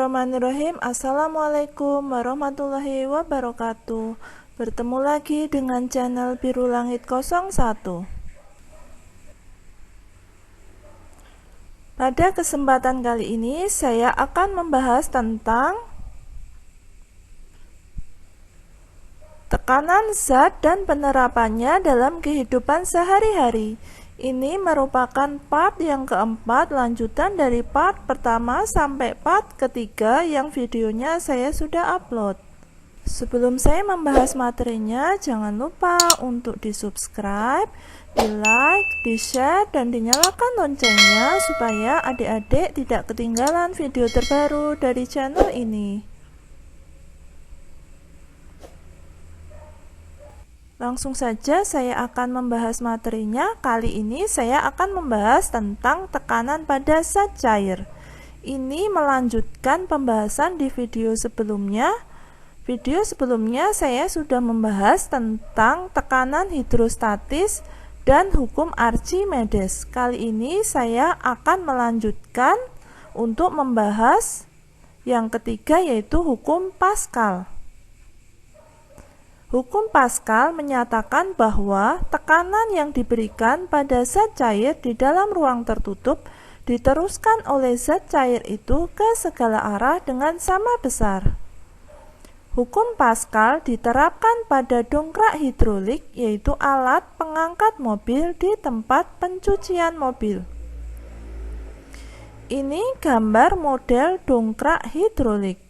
Bismillahirrahmanirrahim. Assalamualaikum warahmatullahi wabarakatuh. Bertemu lagi dengan channel Biru Langit 01. Pada kesempatan kali ini saya akan membahas tentang tekanan zat dan penerapannya dalam kehidupan sehari-hari. Ini merupakan part yang keempat lanjutan dari part pertama sampai part ketiga yang videonya saya sudah upload. Sebelum saya membahas materinya, jangan lupa untuk di subscribe, di like, di share, dan dinyalakan loncengnya supaya adik-adik tidak ketinggalan video terbaru dari channel ini. Langsung saja saya akan membahas materinya. Kali ini saya akan membahas tentang tekanan pada zat cair. Ini melanjutkan pembahasan di video sebelumnya. Video sebelumnya saya sudah membahas tentang tekanan hidrostatis dan hukum Archimedes. Kali ini saya akan melanjutkan untuk membahas yang ketiga, yaitu hukum Pascal. Hukum Pascal menyatakan bahwa tekanan yang diberikan pada zat cair di dalam ruang tertutup diteruskan oleh zat cair itu ke segala arah dengan sama besar. Hukum Pascal diterapkan pada dongkrak hidrolik, yaitu alat pengangkat mobil di tempat pencucian mobil. Ini gambar model dongkrak hidrolik.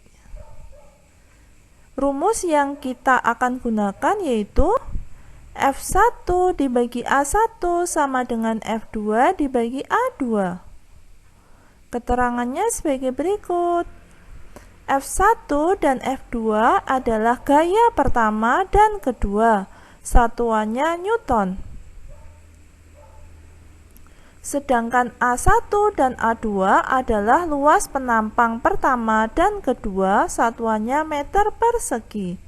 Rumus yang kita akan gunakan yaitu F1 dibagi A1 sama dengan F2 dibagi A2. Keterangannya sebagai berikut. F1 dan F2 adalah gaya pertama dan kedua, satuannya Newton. Sedangkan A1 dan A2 adalah luas penampang pertama dan kedua, satuannya meter persegi.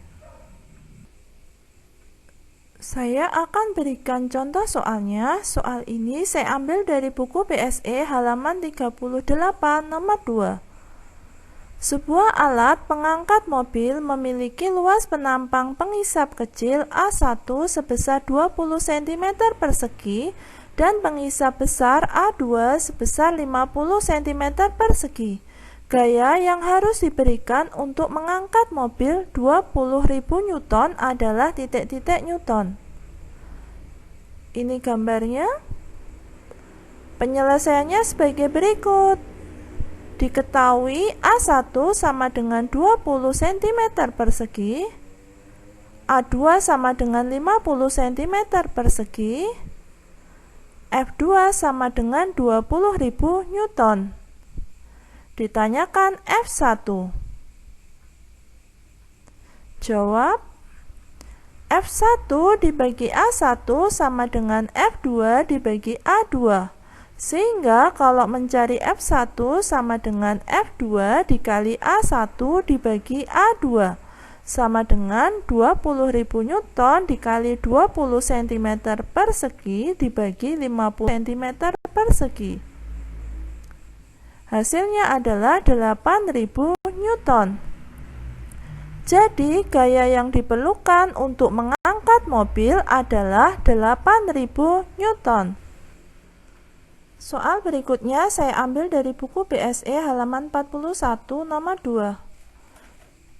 Saya akan berikan contoh soalnya. Soal ini saya ambil dari buku BSE halaman 38 nomor 2. Sebuah alat pengangkat mobil memiliki luas penampang pengisap kecil A1 sebesar 20 cm persegi dan pengisap besar A2 sebesar 50 cm persegi. Gaya yang harus diberikan untuk mengangkat mobil 20.000 Newton adalah titik-titik Newton. Ini gambarnya. Penyelesaiannya sebagai berikut. Diketahui A1 sama dengan 20 cm persegi, A2 sama dengan 50 cm persegi, F2 sama dengan 20.000 Newton. Ditanyakan F1. Jawab, F1 dibagi A1 sama dengan F2 dibagi A2. Sehingga kalau mencari F1 sama dengan F2 dikali A1 dibagi A2 sama dengan 20.000 Newton dikali 20 cm persegi dibagi 50 cm persegi. Hasilnya adalah 8.000 Newton. Jadi gaya yang diperlukan untuk mengangkat mobil adalah 8.000 Newton. Soal berikutnya saya ambil dari buku BSE halaman 41 nomor 2.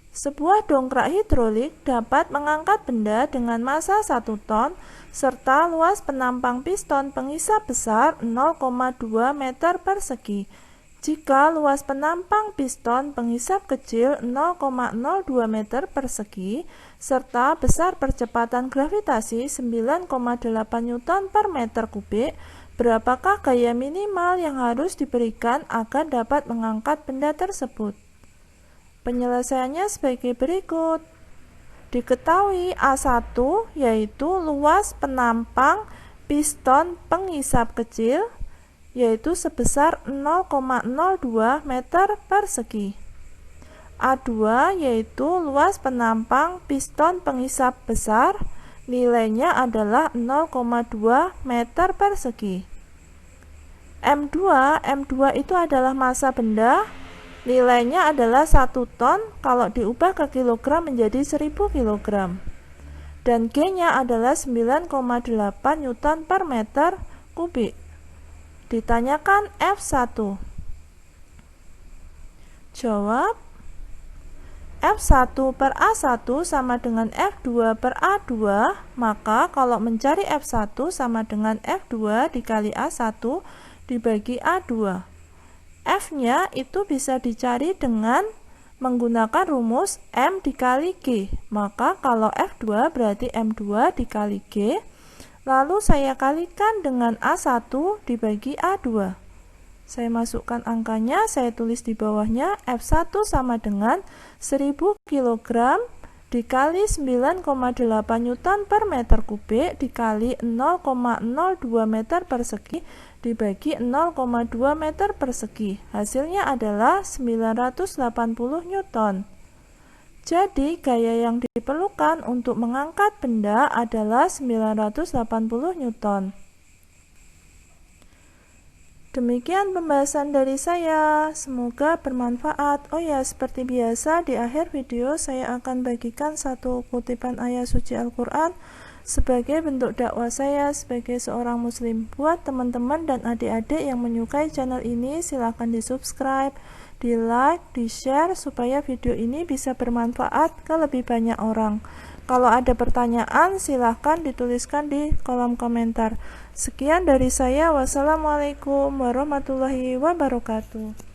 Sebuah dongkrak hidrolik dapat mengangkat benda dengan massa 1 ton serta luas penampang piston pengisap besar 0,2 meter persegi. Jika luas penampang piston pengisap kecil 0,02 meter persegi serta besar percepatan gravitasi 9,8 Newton per meter kubik, berapakah gaya minimal yang harus diberikan agar dapat mengangkat benda tersebut? Penyelesaiannya sebagai berikut. Diketahui A1 yaitu luas penampang piston pengisap kecil yaitu sebesar 0,02 meter persegi. A2 yaitu luas penampang piston pengisap besar, nilainya adalah 0,2 meter persegi. M2 itu adalah massa benda, Nilainya adalah 1 ton, kalau diubah ke kilogram menjadi 1000 kg. Dan G-nya adalah 9,8 Newton per meter kubik. Ditanyakan F1. Jawab, F1 per A1 sama dengan F2 per A2, maka kalau mencari F1 sama dengan F2 dikali A1 dibagi A2. F-nya itu bisa dicari dengan menggunakan rumus M dikali G. Maka kalau F2 berarti M2 dikali G. Lalu saya kalikan dengan A1 dibagi A2. Saya masukkan angkanya, saya tulis di bawahnya. F1 sama dengan 1000 kg dikali 9,8 Newton per meter kubik dikali 0,02 meter persegi dibagi 0,2 meter persegi. Hasilnya adalah 980 Newton. Jadi gaya yang diperlukan untuk mengangkat benda adalah 980 Newton. Demikian pembahasan dari saya, semoga bermanfaat. Oh ya, seperti biasa di akhir video saya akan bagikan satu kutipan ayat suci Al-Quran sebagai bentuk dakwah saya sebagai seorang muslim. Buat teman-teman dan adik-adik yang menyukai channel ini, silahkan di subscribe, di like, di share supaya video ini bisa bermanfaat ke lebih banyak orang. Kalau ada pertanyaan, silahkan dituliskan di kolom komentar. Sekian dari saya. Wassalamualaikum warahmatullahi wabarakatuh.